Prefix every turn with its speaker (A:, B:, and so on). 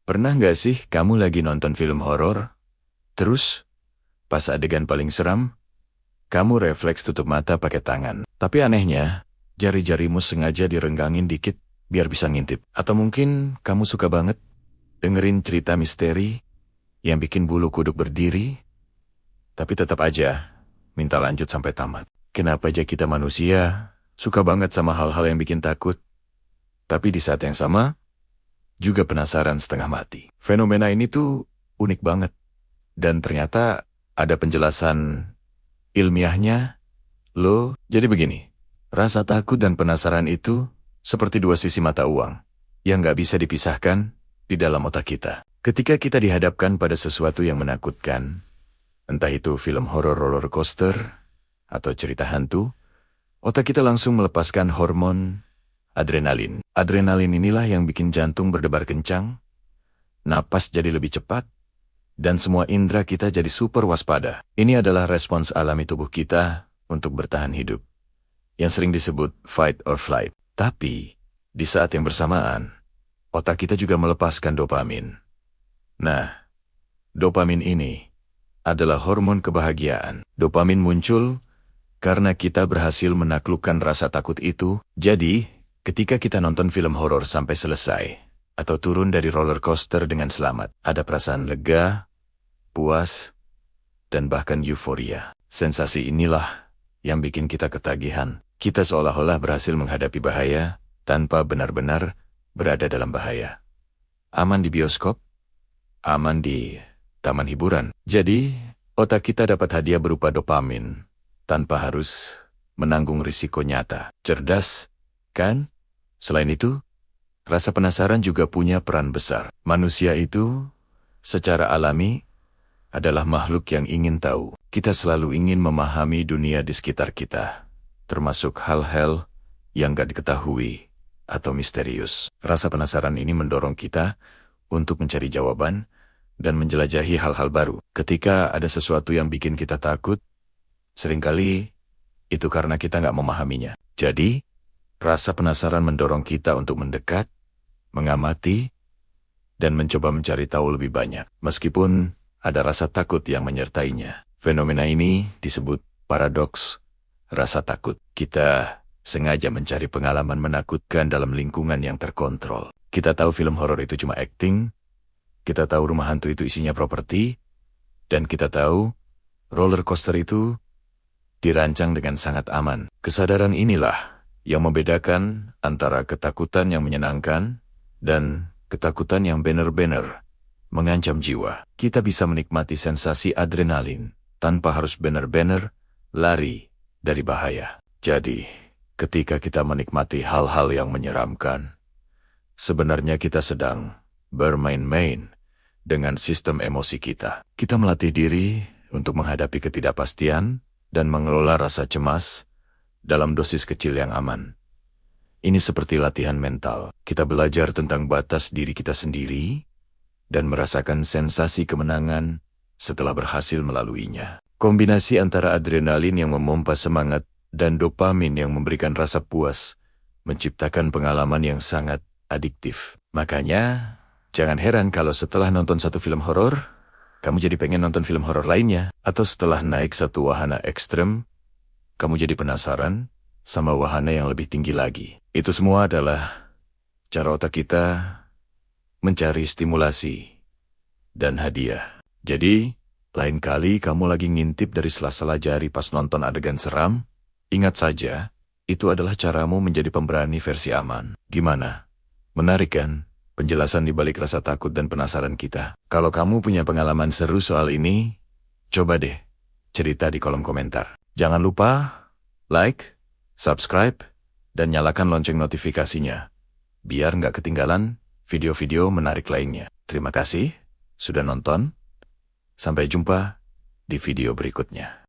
A: Pernah nggak sih kamu lagi nonton film horor, terus pas adegan paling seram, kamu refleks tutup mata pakai tangan. Tapi anehnya, jari-jarimu sengaja direnggangin dikit biar bisa ngintip. Atau mungkin kamu suka banget dengerin cerita misteri yang bikin bulu kuduk berdiri, tapi tetap aja minta lanjut sampai tamat. Kenapa aja kita manusia suka banget sama hal-hal yang bikin takut, tapi di saat yang sama juga penasaran setengah mati. Fenomena ini tuh unik banget. Dan ternyata ada penjelasan ilmiahnya. Loh, jadi begini. Rasa takut dan penasaran itu seperti dua sisi mata uang yang nggak bisa dipisahkan di dalam otak kita. Ketika kita dihadapkan pada sesuatu yang menakutkan, entah itu film horor roller coaster atau cerita hantu, otak kita langsung melepaskan hormon adrenalin. Adrenalin inilah yang bikin jantung berdebar kencang, napas jadi lebih cepat, dan semua indera kita jadi super waspada. Ini adalah respons alami tubuh kita untuk bertahan hidup, yang sering disebut fight or flight. Tapi, di saat yang bersamaan, otak kita juga melepaskan dopamin. Nah, dopamin ini adalah hormon kebahagiaan. Dopamin muncul karena kita berhasil menaklukkan rasa takut itu. Jadi, ketika kita nonton film horor sampai selesai, atau turun dari roller coaster dengan selamat, ada perasaan lega, puas, dan bahkan euforia. Sensasi inilah yang bikin kita ketagihan. Kita seolah-olah berhasil menghadapi bahaya tanpa benar-benar berada dalam bahaya. Aman di bioskop, aman di taman hiburan. Jadi, otak kita dapat hadiah berupa dopamin tanpa harus menanggung risiko nyata. Cerdas, kan? Selain itu, rasa penasaran juga punya peran besar. Manusia itu, secara alami, adalah makhluk yang ingin tahu. Kita selalu ingin memahami dunia di sekitar kita, termasuk hal-hal yang gak diketahui atau misterius. Rasa penasaran ini mendorong kita untuk mencari jawaban dan menjelajahi hal-hal baru. Ketika ada sesuatu yang bikin kita takut, seringkali itu karena kita gak memahaminya. Jadi, rasa penasaran mendorong kita untuk mendekat, mengamati, dan mencoba mencari tahu lebih banyak. Meskipun ada rasa takut yang menyertainya. Fenomena ini disebut paradoks rasa takut. Kita sengaja mencari pengalaman menakutkan dalam lingkungan yang terkontrol. Kita tahu film horor itu cuma akting, kita tahu rumah hantu itu isinya properti, dan kita tahu roller coaster itu dirancang dengan sangat aman. Kesadaran inilah yang membedakan antara ketakutan yang menyenangkan dan ketakutan yang benar-benar mengancam jiwa. Kita bisa menikmati sensasi adrenalin tanpa harus benar-benar lari dari bahaya. Jadi, ketika kita menikmati hal-hal yang menyeramkan, sebenarnya kita sedang bermain-main dengan sistem emosi kita. Kita melatih diri untuk menghadapi ketidakpastian dan mengelola rasa cemas dalam dosis kecil yang aman. Ini seperti latihan mental. Kita belajar tentang batas diri kita sendiri dan merasakan sensasi kemenangan setelah berhasil melaluinya. Kombinasi antara adrenalin yang memompa semangat dan dopamin yang memberikan rasa puas menciptakan pengalaman yang sangat adiktif. Makanya, jangan heran kalau setelah nonton satu film horor, kamu jadi pengen nonton film horor lainnya. Atau setelah naik satu wahana ekstrem, kamu jadi penasaran sama wahana yang lebih tinggi lagi. Itu semua adalah cara otak kita mencari stimulasi dan hadiah. Jadi, lain kali kamu lagi ngintip dari sela-sela jari pas nonton adegan seram, ingat saja, itu adalah caramu menjadi pemberani versi aman. Gimana? Menarik kan? Penjelasan di balik rasa takut dan penasaran kita. Kalau kamu punya pengalaman seru soal ini, coba deh cerita di kolom komentar. Jangan lupa like, subscribe, dan nyalakan lonceng notifikasinya, biar nggak ketinggalan video-video menarik lainnya. Terima kasih sudah nonton. Sampai jumpa di video berikutnya.